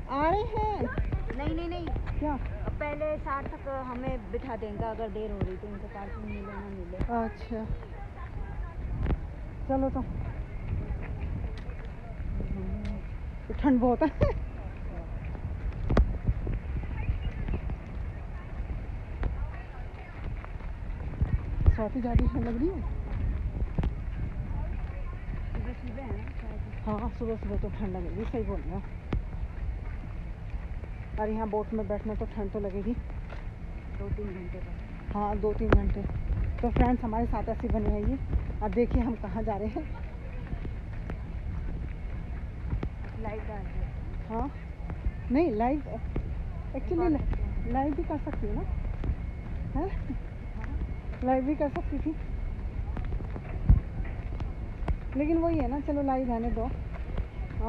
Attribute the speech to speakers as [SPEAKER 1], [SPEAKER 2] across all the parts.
[SPEAKER 1] आ रहे हैं?
[SPEAKER 2] नहीं
[SPEAKER 1] क्या
[SPEAKER 2] पहले 60 तक हमें बिठा देंगे, अगर देर हो रही तो उनको पार्किंग मिले ना मिले।
[SPEAKER 1] अच्छा चलो तो ठंड बहुत है। काफ़ी ज़्यादा ठंड लग रही है।
[SPEAKER 2] सुबह है ना?
[SPEAKER 1] हाँ सुबह तो ठंड लगेगी, सही बोल रहे हो। और यहाँ बोट में बैठने तो ठंड तो लगेगी
[SPEAKER 2] 2-3 घंटे बाद।
[SPEAKER 1] हाँ 2-3 घंटे। तो फ्रेंड्स हमारे साथ ऐसे बने रहिए। अब देखिए हम कहाँ जा रहे हैं।
[SPEAKER 2] लाइव डाल रहे।
[SPEAKER 1] हाँ नहीं लाइव एक्चुअली लाइव भी कर सकती हूँ ना, है लाइव भी कर सकती थी, लेकिन वही है ना, चलो लाइव रहने दो।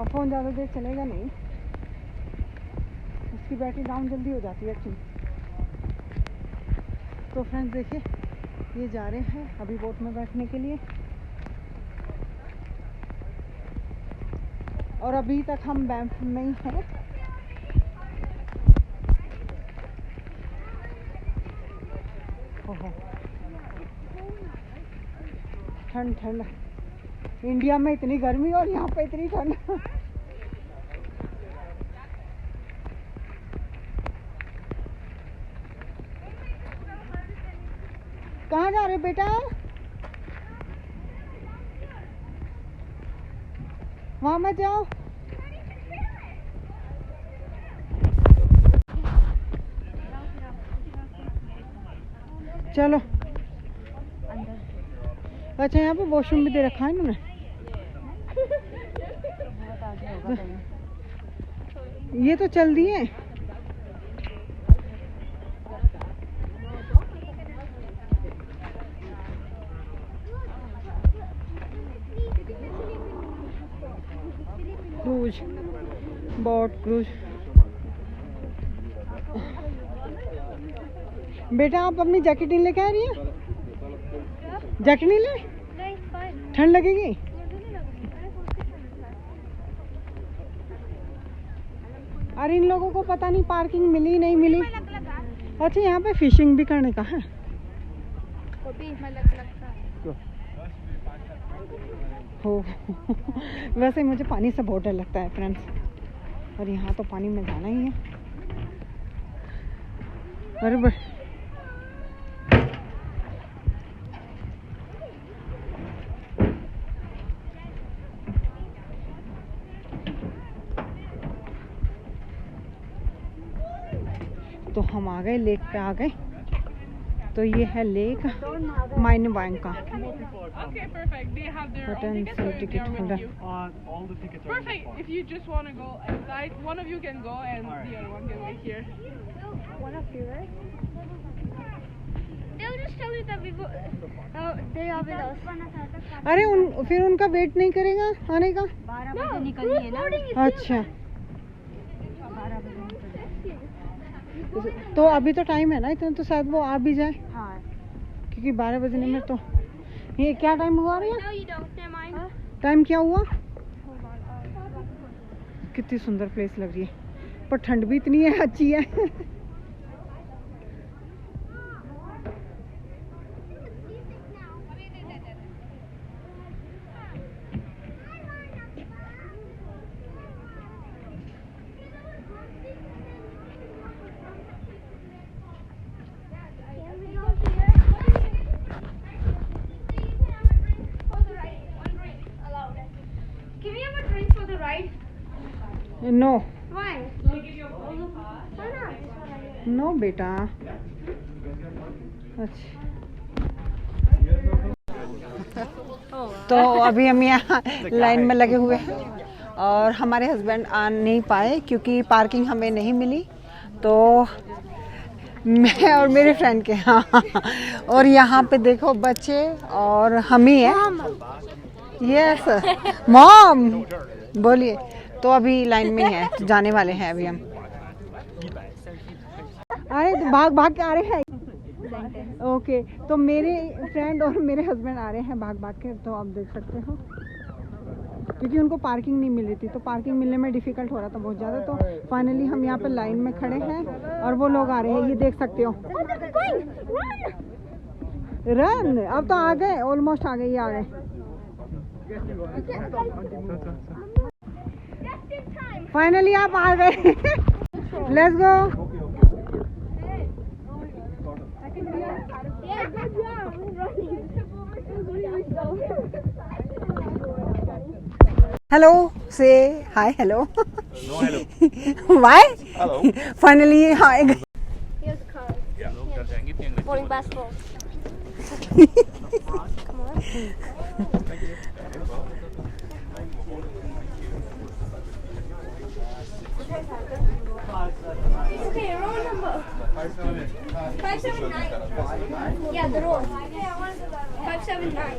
[SPEAKER 1] फ़ोन ज़्यादा देर चलेगा नहीं, उसकी बैटरी डाउन जल्दी हो जाती है एक्चुअली। तो फ्रेंड्स देखिए ये जा रहे हैं अभी बोट में बैठने के लिए, और अभी तक हम बैंफ में ही हैं। ओहो ठंड इंडिया में इतनी गर्मी और यहाँ पे इतनी ठंड। कहाँ जा रहे हो बेटा? वहाँ मत जाओ। चलो अच्छा यहाँ पे वॉशरूम भी दे रखा है इन्होंने। ये तो चल दिए। Cruise boat cruise. बेटा आप अपनी जैकेट नहीं लेके आ रही हैं? जैकेट नहीं ले? ठंड लगेगी। अरे इन लोगों को पता नहीं पार्किंग मिली नहीं मिली। अच्छा यहाँ पे फिशिंग भी करने का है। हो वैसे मुझे पानी से बहुत डर लगता है फ्रेंड्स, और यहाँ तो पानी में जाना ही है। अरे तो हम आ गए, लेक पे आ गए। तो ये है lake Minnewanka।
[SPEAKER 3] Okay, perfect. They have their own tickets or they are with you?
[SPEAKER 4] All the tickets are
[SPEAKER 3] Perfect. If you just want to go inside, one of you can go and the other one can wait here.
[SPEAKER 2] One of you, right? They'll just tell you that we they are with us.
[SPEAKER 1] अरे फिर उनका wait नहीं करेगा आने का?
[SPEAKER 2] 12 बजे निकलनी है ना।
[SPEAKER 1] अच्छा
[SPEAKER 2] 12 बजे
[SPEAKER 1] तो अभी तो टाइम है ना इतना, तो शायद वो आ भी जाए।
[SPEAKER 2] हाँ
[SPEAKER 1] क्योंकि 12 बजने में तो ये क्या टाइम हुआ रही है? टाइम क्या हुआ? कितनी सुंदर प्लेस लग रही है, पर ठंड भी इतनी है, अच्छी है। नो नो बेटा। अच्छा तो अभी हम यहाँ लाइन में लगे हुए हैं और हमारे हस्बैंड आ नहीं पाए क्योंकि पार्किंग हमें नहीं मिली। तो मैं और मेरे फ्रेंड के हाँ और यहाँ पे देखो बच्चे और हम ही हैं। यस मॉम बोलिए। तो अभी लाइन में ही है, तो जाने वाले हैं अभी हम। अरे भाग भाग के आ रहे हैं। ओके तो मेरे फ्रेंड और मेरे हस्बैंड आ रहे हैं भाग भाग के, तो आप देख सकते हो। क्योंकि उनको पार्किंग नहीं मिल रही थी, तो पार्किंग मिलने में डिफ़िकल्ट हो रहा था बहुत ज़्यादा। तो फाइनली हम यहाँ पे लाइन में खड़े हैं और वो लोग आ रहे हैं, ये देख सकते हो। रन, अब तो आ गए, ऑलमोस्ट आ गए, ये आ गए। फाइनली आप आ गए। Let's go. हेलो, से हाय, hello.
[SPEAKER 4] No, hello.
[SPEAKER 1] Why?
[SPEAKER 4] Hello.
[SPEAKER 1] Finally, हाँ।
[SPEAKER 2] Here's cars.
[SPEAKER 4] Yeah, look, कर जाएंगे इतनी
[SPEAKER 2] Boarding basketball. Come on. It's okay, roll number. 579. Yeah, the roll. 579.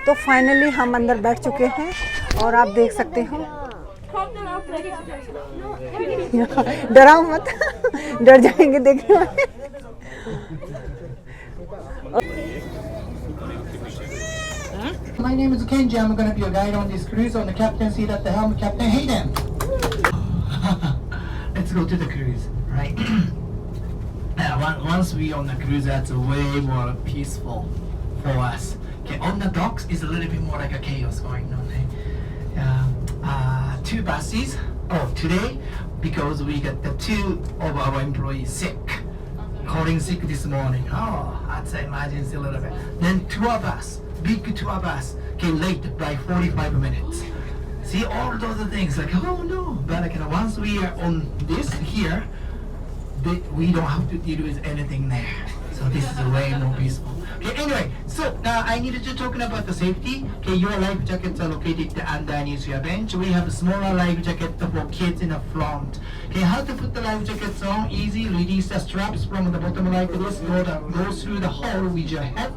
[SPEAKER 1] तो फाइनली हम अंदर बैठ चुके हैं और आप देख सकते हो। डराओ मत, डर जाएंगे देखने में।
[SPEAKER 5] My name is Kenji. I'm going to be your guide on this cruise. On the captain's seat at the helm, Captain Hayden. Let's go to the cruise, right? Once we on the cruise, that's way more peaceful for us. Okay, on the docks is a little bit more like a chaos going on. Two buses. Oh, today because we got the two of our employees sick, calling sick this morning. Oh, that's an emergency a little bit. Then tour bus, big tour bus, came late by 45 minutes. See all those things like, oh no, but like, once we are on this here, we don't have to deal with anything there. So this is way more peaceful. Okay, anyway, so I needed to talk about the safety. Okay, your life jackets are located underneath your bench. We have a smaller life jacket for kids in the front. Okay, how to put the life jackets on? Easy. Release the straps from the bottom like this. Go through the hole with your head.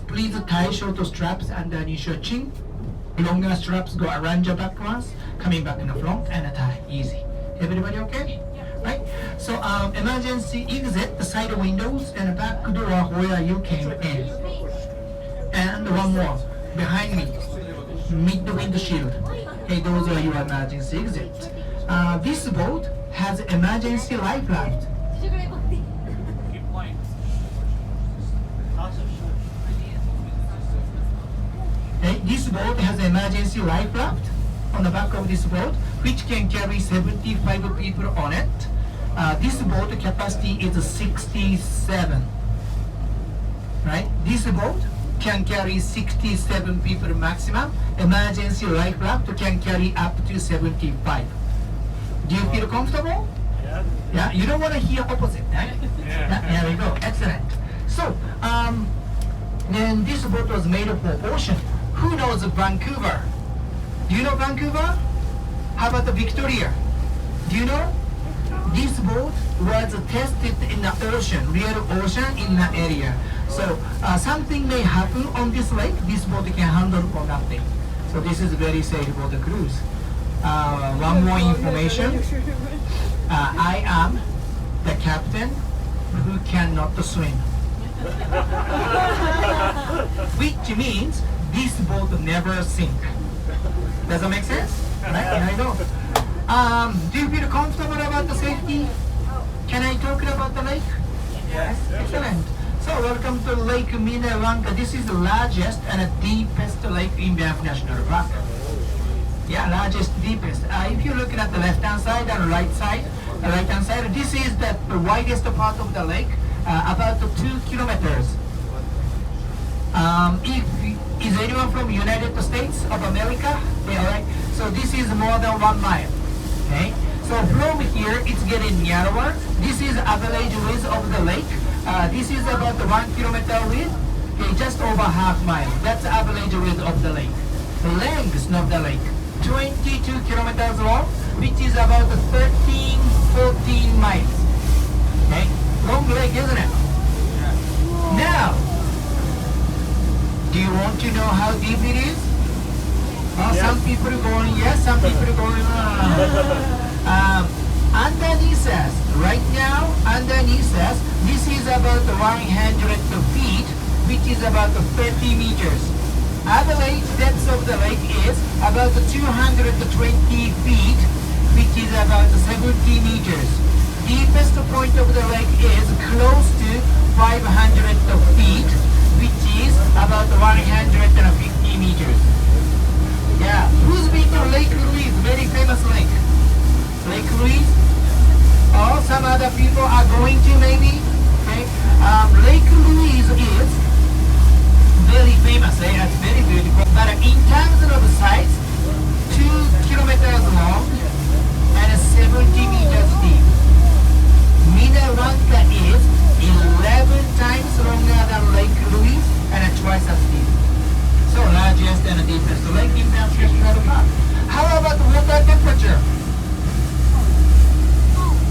[SPEAKER 5] Please tie shorter straps underneath your chin. Longer straps go around your back once, coming back in the front and tie. Easy. Everybody okay? Right? So emergency exit, the side windows and the back door where you came in. And one more behind me, meet the windshield. Okay, those are your emergency exits. This boat has emergency life raft. Okay, this boat has emergency life raft on the back of this boat, which can carry 75 people on it. This boat capacity is 67. Right? This boat can carry 67 people maximum. Emergency life raft can carry up to 75. Do you feel comfortable? Yeah. You don't want to hear opposite, right? Yeah. There we go. Excellent. So, then this boat was made for ocean. Who knows Vancouver? Do you know Vancouver? How about the Victoria? Do you know? This boat was tested in the ocean, real ocean in the area. So something may happen on this lake. This boat can handle for nothing. So this is very safe for the cruise. One more information. I am the captain who cannot swim. Which means this boat never sink. Does that make sense? Right? Here I go. Do you feel comfortable about the safety? Can I talk about the lake? Yes. Excellent. So welcome to Lake Minnewanka. This is the largest and deepest lake in Banff National Park. Yeah, largest, deepest. If you're looking at the left-hand side and right-hand side, this is the widest part of the lake, about 2 kilometers. Is anyone from United States of America? Yeah, right. So this is more than 1 mile. Okay. So from here it's getting narrower. This is average width of the lake. This is about 1 kilometer width. Okay, just over half mile. That's average width of the lake. The length of the lake, 22 kilometers long, which is about 14 miles. Okay, long lake, isn't it? Now, do you want to know how deep it is? Some people are going yes, some people are going underneath us, right now, underneath us, this is about 100 feet, which is about 30 meters Average depth of the lake is about 220 feet, which is about 70 meters. Deepest point of the lake is close to 500 feet, which is about 150 meters. Yeah, who's been to Lake Louise? Very famous lake. Lake Louise? Or some other people are going to maybe? Okay. Lake Louise is very famous. It's very beautiful. But in terms of size, 2 kilometers long and 70 meters deep. Minnewanka is 11 times longer than Lake Louise and twice as deep. So largest and deepest lake in Banff National Park. How about water temperature?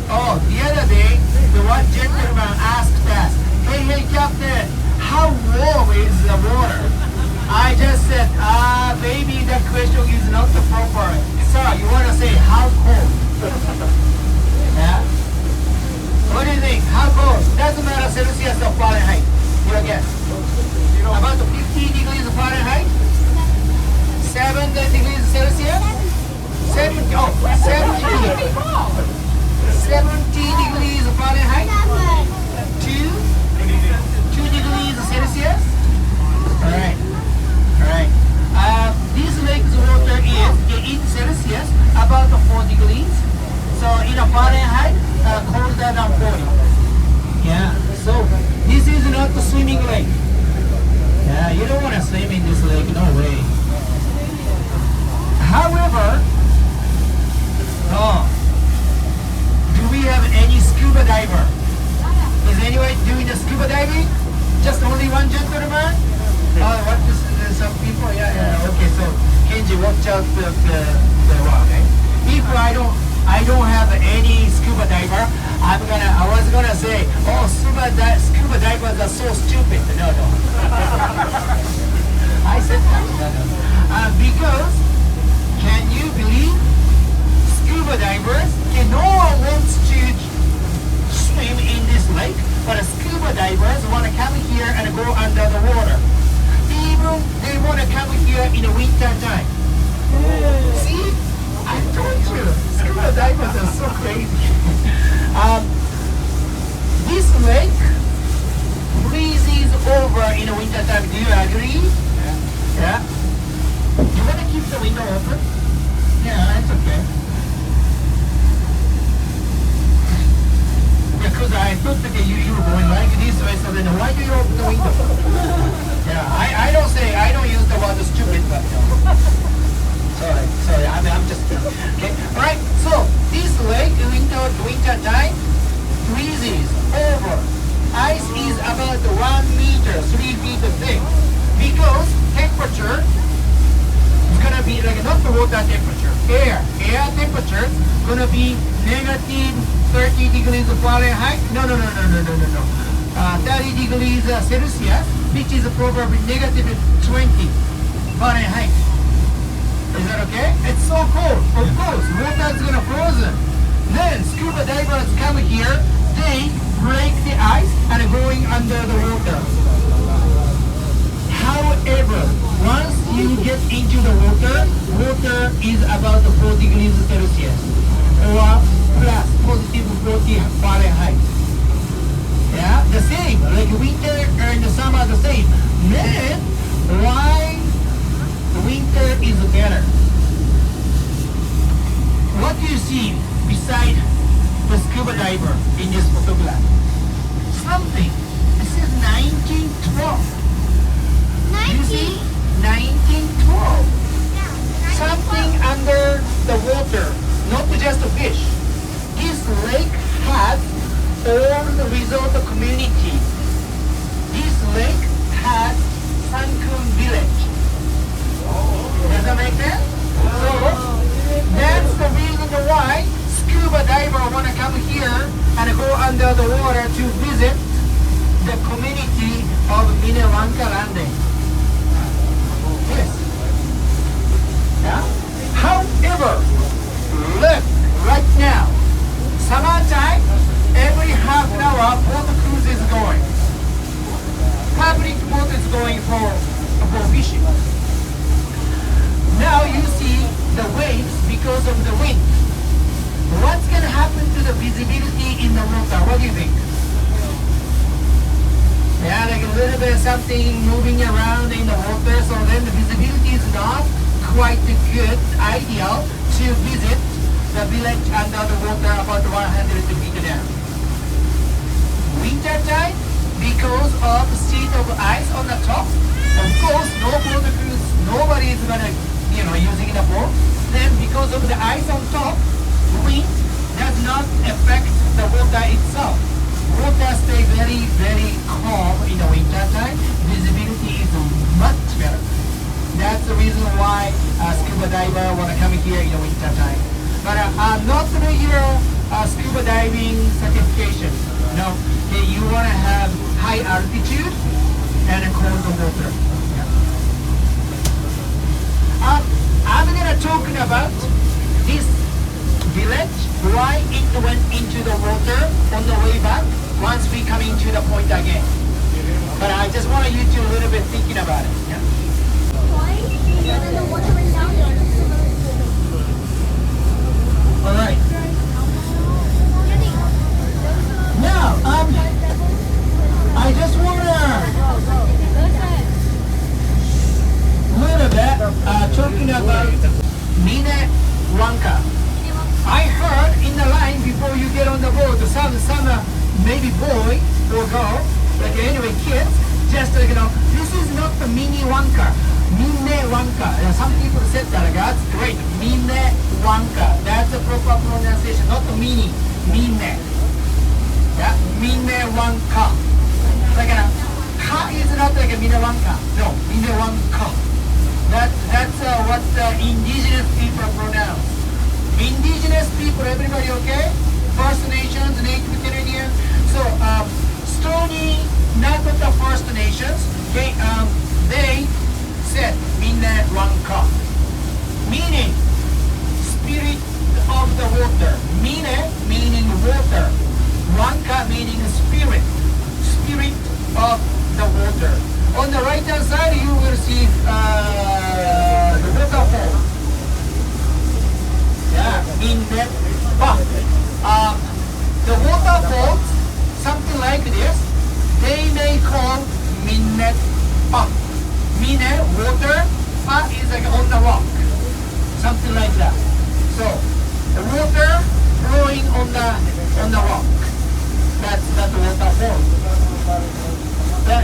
[SPEAKER 5] Oh, the other day, the one gentleman asked us, hey Captain, how warm is the water? I just said, maybe that question is not the proper. Sir, you want to say how cold? Yeah? What do you think? How cold? Doesn't matter Celsius or Fahrenheit. Your guess. About 50 degrees Fahrenheit? 7 degrees Celsius? 70 degrees Fahrenheit? 2 degrees Celsius? Alright. This lake's water is in Celsius about 4 degrees. So in a Fahrenheit, colder than 40. Yeah, so this is not a swimming lake. Yeah, you don't want to swim in this lake, no way. However, do we have any scuba diver? Is anyone doing the scuba diving? Just only one gentleman? What is some people? Yeah. Okay, so Kenji, watch out the rock. Eh? If I don't have any scuba diver, I was gonna say, scuba divers are so stupid. No. I said that. Because, can you believe scuba divers? No one wants to swim in this lake, but scuba divers want to come here and go under the water. Even they want to come here in the winter time. See? I told you, scuba divers are so crazy. This lake freezes over in the winter time. Do you agree? Yeah. You want to keep the window open? Yeah, it's okay. Because I thought that you were going like this way, so then why do you open the window? Yeah, I don't use the word stupid, but sorry, I'm just kidding. Okay, alright, so this lake in winter time freezes over. Ice is about 1 meter, 3 feet thick, because temperature is gonna be like not the water temperature, air temperature gonna be negative 30 degrees Fahrenheit. No. 30 degrees Celsius, which is probably negative 20 Fahrenheit. Is that okay? It's so cold. Of course, water is gonna frozen. Then scuba divers come here. They break the ice and going under the water. However, once you get into the water is about 4 degrees Celsius or plus positive 40 Fahrenheit. Yeah, the same, like winter and the summer the same. Then, why winter is better? What do you see beside the scuba diver in this photograph? Something. This is 1912. You see? 1912. Something under the water, not just a fish. This lake has all the resort community. This lake has sunken village. Does that make sense? So that's the reason why scuba diver want to come here and go under the water to visit the community of Minnewanka landing. Yes. Yeah? However, look right now. Summertime, every half an hour, boat cruise is going. Public boat is going for fishing. thing moving around in the water, so then the visibility is not quite good, ideal to visit the village under the water about 100 feet down. Winter time, because of sheet of ice on the top, of course, no boat crews, nobody is gonna, using the boat. Then because of the ice on top, wind does not affect the water itself. Water stay very, very calm in the winter time. Visibility is much better. That's the reason why a scuba diver want to come here in the winter time. But not regular scuba diving certification. No, okay, you want to have high altitude and cold water. Yeah. I'm gonna talk about this village, why it went into the water on the way back once we come into the point again. But I just want you to a little bit thinking about it. Yeah? All right. Now, I just wanna little bit talking about Minnewanka. I heard in the line before you get on the boat, some maybe boy or girl, like anyway kids, just this is not the Minnewanka. Minnewanka. Some people said that, that's great. Minnewanka. That's the proper pronunciation, not the mini. Minne. Yeah, Minnewanka. Like ka is not like a Minnewanka. No, Minnewanka. That's what the indigenous people pronounce. Indigenous people, everybody okay? First Nations, Native Canadians. So, Stony, not the First Nations, okay, they said Minnewanka, meaning spirit of the water. Mine meaning water. Wanka meaning spirit. Spirit of the water. On the right hand side you will see the waterfall. Yeah, Minnewanka. The waterfalls, something like this, they may call Minnewanka. Minne, water, is like on the rock. Something like that. So, the water flowing on the rock. That's the waterfall.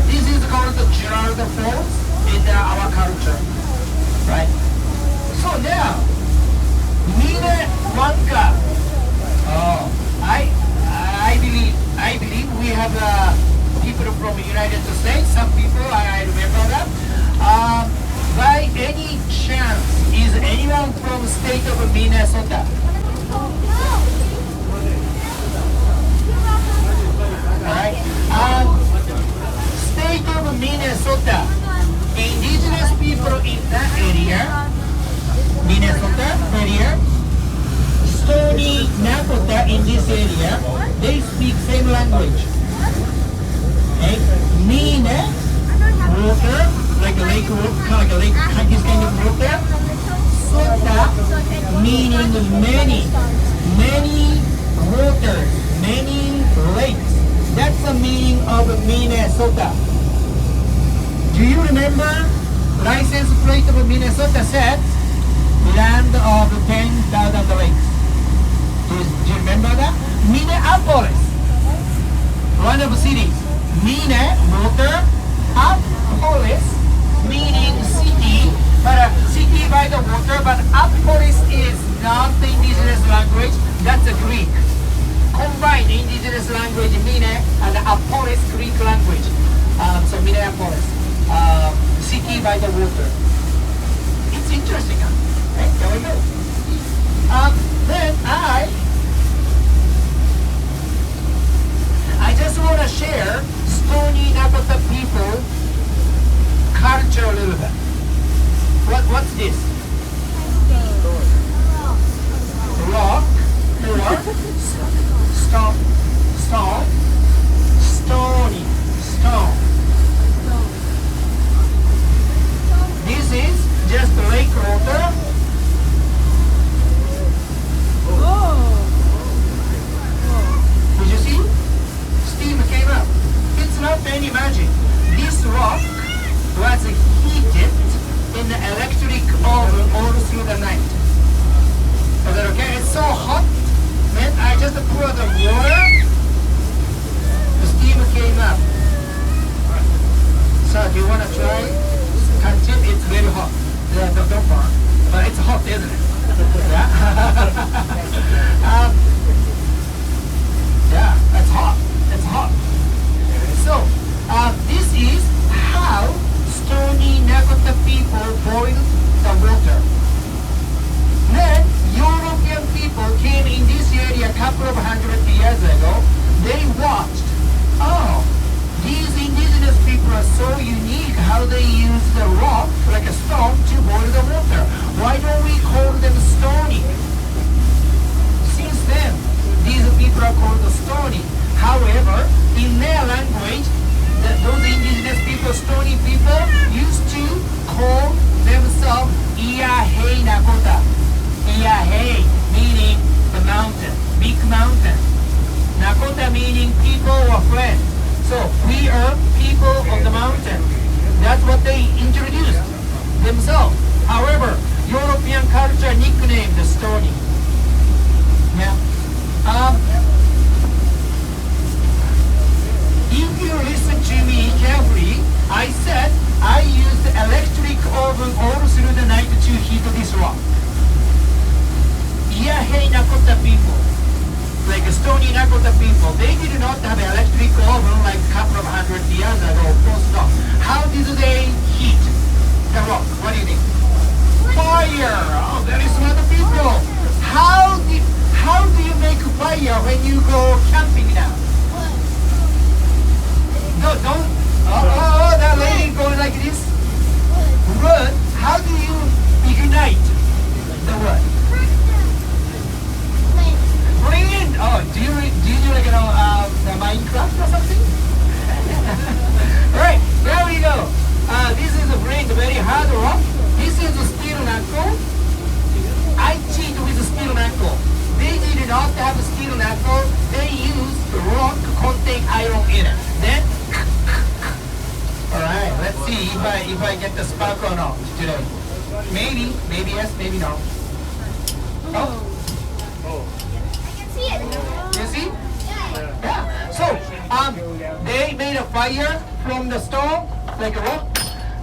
[SPEAKER 5] This is called the Gerard Falls in our culture, right? So now, Minnewanka. Oh, I believe we have people from the United States. Some people I remember that. By any chance, is anyone from state of Minnesota? Alright. State of Minnesota. Indigenous people in that area, Minnesota area, Stony Nakota in this area, they speak same language. Okay? Mine, water, like a lake, kind of lake, this kind of water. Sota, meaning many waters, many lakes. That's the meaning of Minnesota. Do you remember license plate of Minnesota said land of 10,000 lakes? Do you remember that? Minneapolis, one of the cities. Minne, water, Apolis, meaning city, but city by the water, but Apolis is not the indigenous language, that's a Greek. Combined indigenous language, Minne and Apolis, Greek language. So Minneapolis, city by the water. It's interesting, huh? Okay, there we go. Then I just want to share Stony Nakota people culture a little bit. What's this? Rock, stony, stone. This is just lake water. Did you see? Steam came up. It's not any magic. This rock the water, the steam came up. So do you want to try? Touch it, it's very hot. Yeah, don't burn. But it's hot, isn't it? Yeah. Yeah, it's hot. It's hot. So, this is how Stony Nakota people boil the water. Then, European people came in this area a couple of hundred years ago. They watched, oh, these indigenous people are so unique how they use the rock, like a stone, to boil the water. Why don't we call them stony? Since then, these people are called stony. However, in their language, those indigenous people, stony people, used to call themselves Iahei Nakota. Iahei meaning the mountain, big mountain. Nakota meaning people or friends. So we are people of the mountain. That's what they introduced themselves. However, European culture nicknamed the stony. Yeah. If you listen to me carefully, I said I used electric oven all through the night to heat this rock. Iahei Nakota people, like Stony Nakota people, they did not have an electric oven like a couple of hundred years ago. Of course not. How did they heat the rock? What do you think? Fire! Oh, very smart people. How do you make fire when you go camping now? No, don't. Oh, that lady going like this. Wood. How do you ignite the wood? Flint. Oh, do you like the Minecraft or something? Right, there we go. This is a flint, very hard rock. This is a steel knuckle. I cheat with a steel knuckle. They did not have a steel knuckle. They used rock contain iron in it. Then, alright, let's see if I get the spark or not today. Maybe yes, maybe no. Oh.
[SPEAKER 2] See it.
[SPEAKER 5] You see? Yeah. So, they made a fire from the stone, like a rock.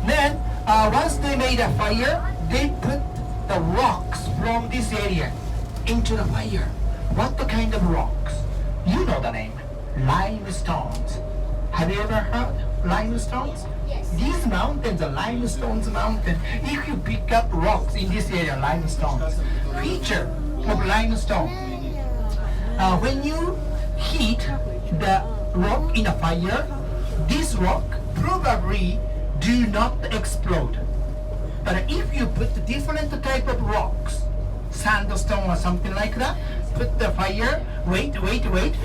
[SPEAKER 5] Then, once they made a fire, they put the rocks from this area into the fire. What kind of rocks? You know the name. Limestones. Have you ever heard limestones?
[SPEAKER 2] Yes.
[SPEAKER 5] These mountains are limestones mountain. If you pick up rocks in this area, limestones. Feature of limestone. When you heat the rock in a fire, this rock probably do not explode. But if you put different type of rocks, sandstone or something like that, put the fire, wait,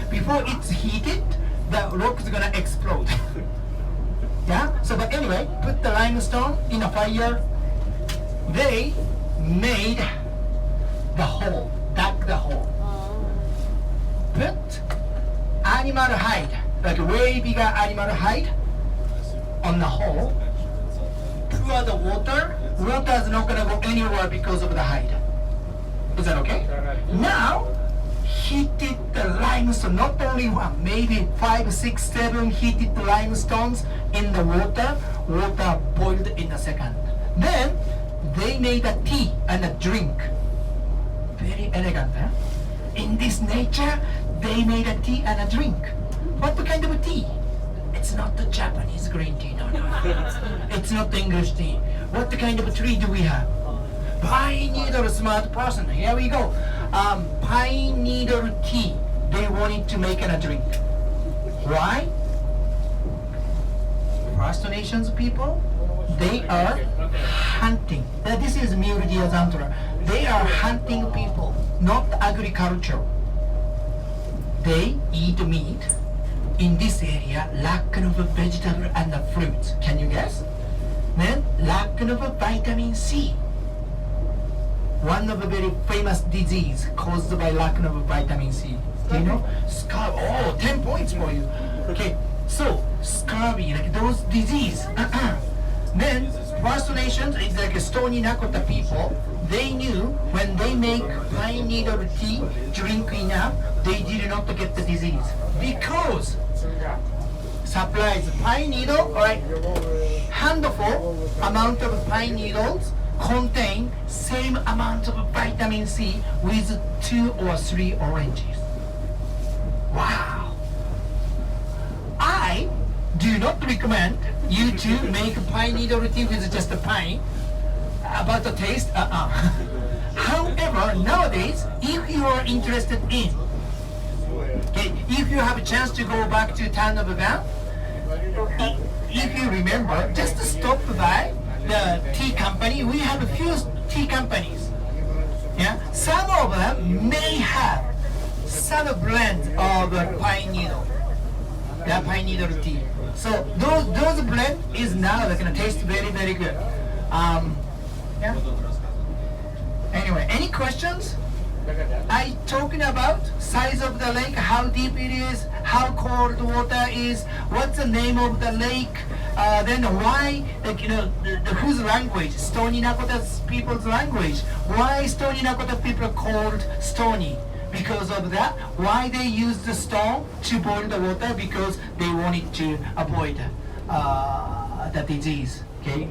[SPEAKER 5] before it's heated, the rock is gonna explode. Yeah, so but anyway, put the limestone in a fire, they made the hole, dug the hole. Put animal hide, like way bigger animal hide on the hole. Pour the water. Water is not gonna go anywhere because of the hide. Is that okay? Now, heated the limestone, not only one, maybe 5, 6, 7 heated limestones in the water. Water boiled in a second. Then, they made a tea and a drink. Very elegant, huh? In this nature, they made a tea and a drink. What kind of a tea? It's not the Japanese green tea, no. It's not the English tea. What kind of a tree do we have? Pine needle, smart person. Here we go. Pine needle tea. They wanted to make a drink. Why? First Nations people, they are hunting. This is Muridia Zantora. They are hunting people, not agriculture. They eat meat. In this area, lack of vegetable and fruits. Can you guess? Then, lack of vitamin C. One of the very famous disease caused by lack of vitamin C. Do you know? Scurvy. Oh, 10 points for you. Okay, so scurvy, like those disease. Then First Nations is like Stony Nakota people. they knew when they make pine needle tea, drink enough, they did not get the disease. Because supplies pine needle, right? Handful amount of pine needles contain same amount of vitamin C with 2 or 3 oranges. Wow! I do not recommend you to make pine needle tea with just a pine. About the taste, However, nowadays, if you are interested in, okay, if you have a chance to go back to town of Banff, if you remember, just stop by the tea company. We have a few tea companies. Yeah, some of them may have some blend of pine needle, the pine needle tea. So those blend is now going to taste very, very good. Yeah. Anyway, any questions? I talking about size of the lake, how deep it is, how cold the water is, what's the name of the lake, then why, like, whose language, Stony Nakota people's language, why Stony Nakota people called Stony? Because of that, why they use the stone to boil the water, because they wanted to avoid the disease, okay?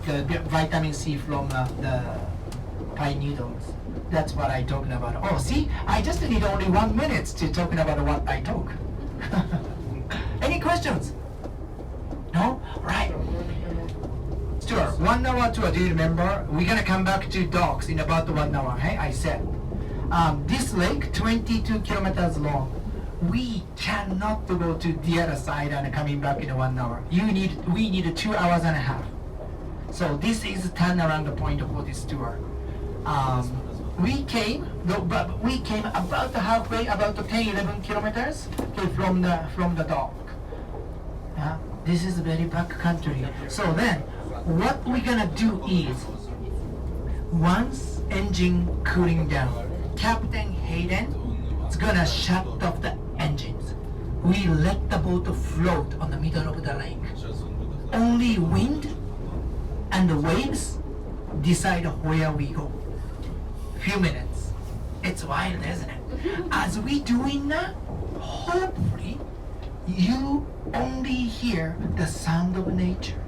[SPEAKER 5] The vitamin C from the pine needles. That's what I'm talking about. Oh, see, I just need only 1 minute to talking about what I talk. Any questions? No? Right. Tour, 1 hour tour, do you remember? We're gonna come back to docks in about 1 hour, hey? I said. This lake, 22 kilometers long. We cannot go to the other side and coming back in 1 hour. We need 2 hours and a half. So this is turnaround point for this tour. We came about halfway, about 10-11 kilometers, okay, from the dock. This is very back country. So then, what we're gonna do is, once engine cooling down, Captain Hayden is gonna shut off the engines. We let the boat float on the middle of the lake. Only wind and the waves decide where we go. Few minutes. It's wild, isn't it? As we doing that, hopefully you only hear the sound of nature.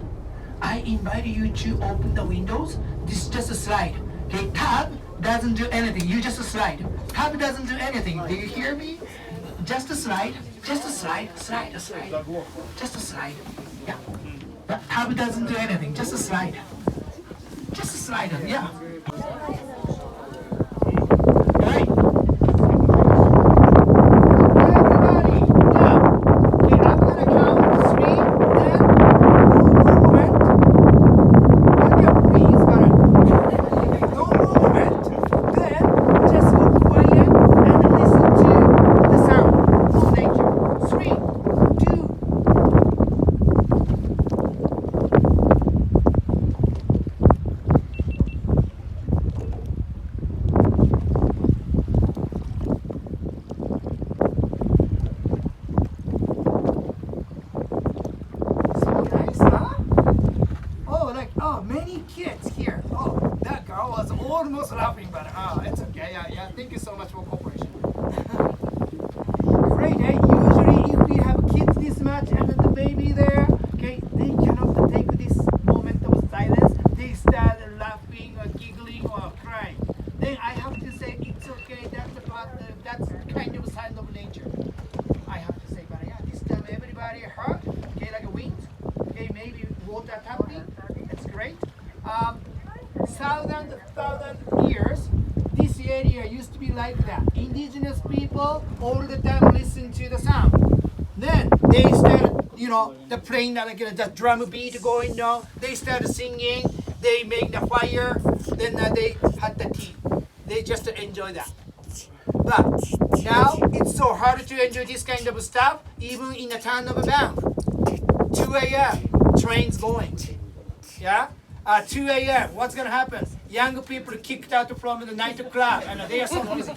[SPEAKER 5] I invite you to open the windows. This is just a slide. Okay, tab doesn't do anything. You just slide. Tab doesn't do anything. Do you hear me? Just a slide. Just a slide. Slide. Just a slide. Yeah. The tab doesn't do anything. Just a slide. Just a slide. Yeah. Right. Everybody, now. Okay, I'm gonna count 3. Then movement. Okay, please, but no movement. Then just go quiet and listen to the sound of nature. 3, 2. So nice, huh? Oh, many kids here. Oh, that girl was almost laughing, but it's okay. Yeah. Thank you so much for cooperation. Great, eh? Usually, if we have kids this much and the baby there, okay, they cannot take this moment of silence. They start laughing or giggling or crying. Then I have to say, it's okay. That's kind of sign of nature. I have to say, but yeah, this time everybody heard, okay, like a wind, okay, maybe water tapping. That's great. Thousand years, this area used to be like that. Indigenous people all the time listen to the sound. Then they start, the playing like the drum beat going down. They start singing. They make the fire. Then they had the tea. They just enjoy that. But now it's so hard to enjoy this kind of stuff, even in the town of Banff. 2 a.m. trains going. Yeah? 2 a.m. What's gonna happen? young people kicked out from the nightclub, and they are so busy.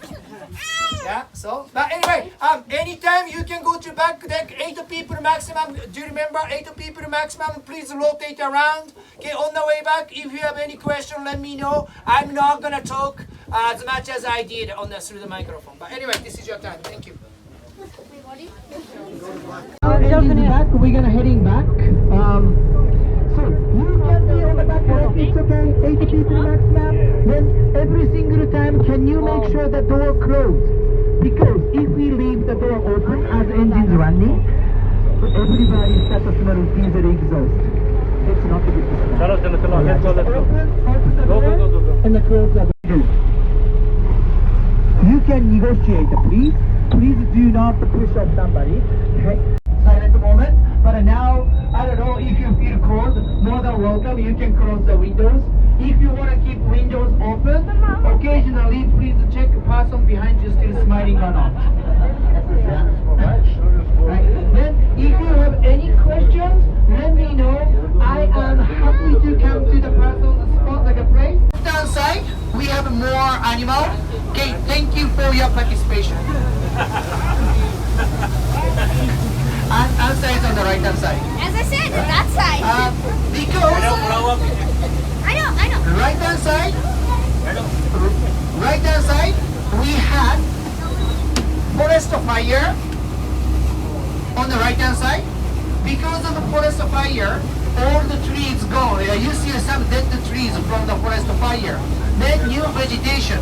[SPEAKER 5] Yeah. So, but anyway, anytime you can go to back deck. 8 people maximum. Do you remember 8 people maximum? Please rotate around. Okay. On the way back, if you have any question, let me know. I'm not gonna talk as much as I did on the through the microphone. But anyway, this is your time. Thank you. Back, we're gonna heading back. So you can be on the back deck. It's okay. 80 people maximum. Then every single time, can you make sure the door closed? Because if we leave the door open as engines running, everybody starts to smell diesel exhaust. It's not a good thing.
[SPEAKER 4] Chalo, let's go.
[SPEAKER 5] Open the door, and the close the door. You can negotiate, please. Please do not push off somebody. Okay. Silent moment. But now, I don't know if you feel cold, more than welcome. You can close the windows. If you want to keep windows open, occasionally please check the person behind you still smiling or not. Right. Then, if you have any questions, let me know. I am happy to come to the person's spot like a place. Downside, we have more animals. Okay, thank you for your participation. Answer is on the right hand side.
[SPEAKER 2] As I said, that side.
[SPEAKER 5] Because
[SPEAKER 2] I know.
[SPEAKER 5] right hand side, we had forest fire on the right hand side. Because of the forest fire, all the trees gone. You see some dead trees from the forest fire. Then new vegetation,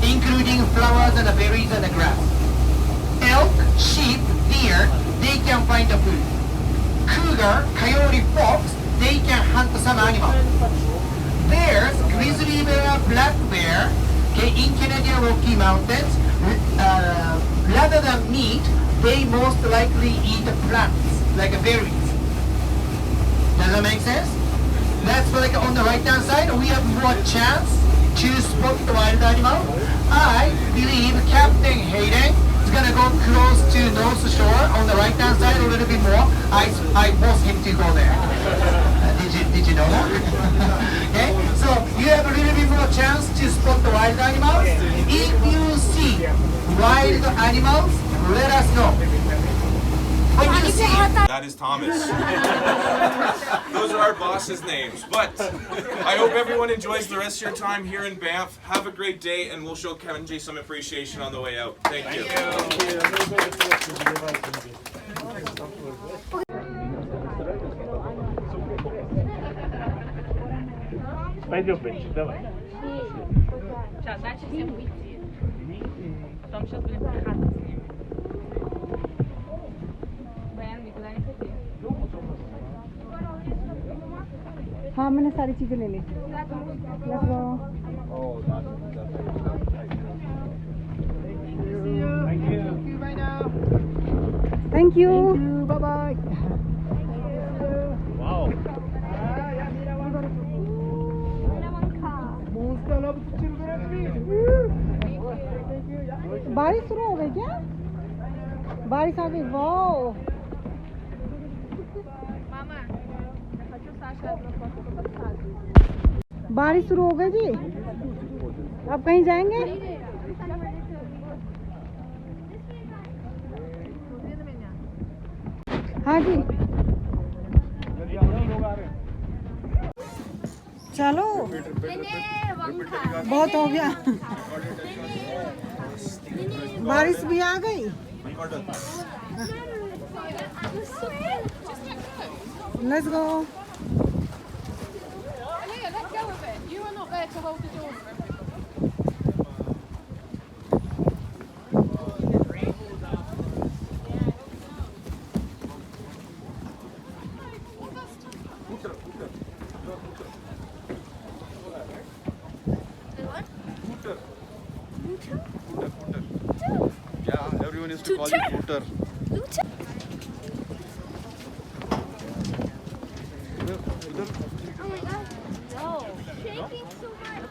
[SPEAKER 5] including flowers and berries and grass. Elk, sheep, deer, they can find the food. Cougar, coyote, fox, they can hunt some animals. Bears, grizzly bear, black bear, okay, in Canadian Rocky Mountains, rather than meat, they most likely eat plants, like berries. Does that make sense? That's like on the right hand side, we have more chance to spot the wild animal. I believe Captain Hayden is gonna go close to North Shore on the right hand side a little bit more. I forced him to go there. Did you know that? Okay, so you have a little bit more chance to spot the wild animals. If you see wild animals, let us know. When you see
[SPEAKER 6] That is Thomas. Those are our boss's names. But I hope everyone enjoys the rest of your time here in Banff. Have a great day, and we'll show Kevin J some appreciation on the way out. Thank you.
[SPEAKER 4] Пойдем, Бенчик, давай.
[SPEAKER 3] Сейчас, дальше всем уйти. Потом сейчас будем пихаться с ними. Бен, никуда не ходи.
[SPEAKER 1] हाँ मैंने सारी चीजें ले ली. Let's go. Thank you.
[SPEAKER 5] bye bye.
[SPEAKER 4] Wow.
[SPEAKER 5] Monster loves children.
[SPEAKER 1] बारिश शुरू हो गई क्या? बारिश आ गई. वाओ.
[SPEAKER 3] Мама, я хочу Саше одну фотку поставить.
[SPEAKER 1] बारिश शुरू हो गई जी. अब कहीं जाएंगे? हाँ जी. चलो बहुत हो गया. बारिश भी आ गई. Let's go.
[SPEAKER 3] Leah, let go of it. You are not there to hold the door for everyone.
[SPEAKER 6] Yeah, everyone used to call you Pooter.
[SPEAKER 2] Oh my god. No. Shaking so much.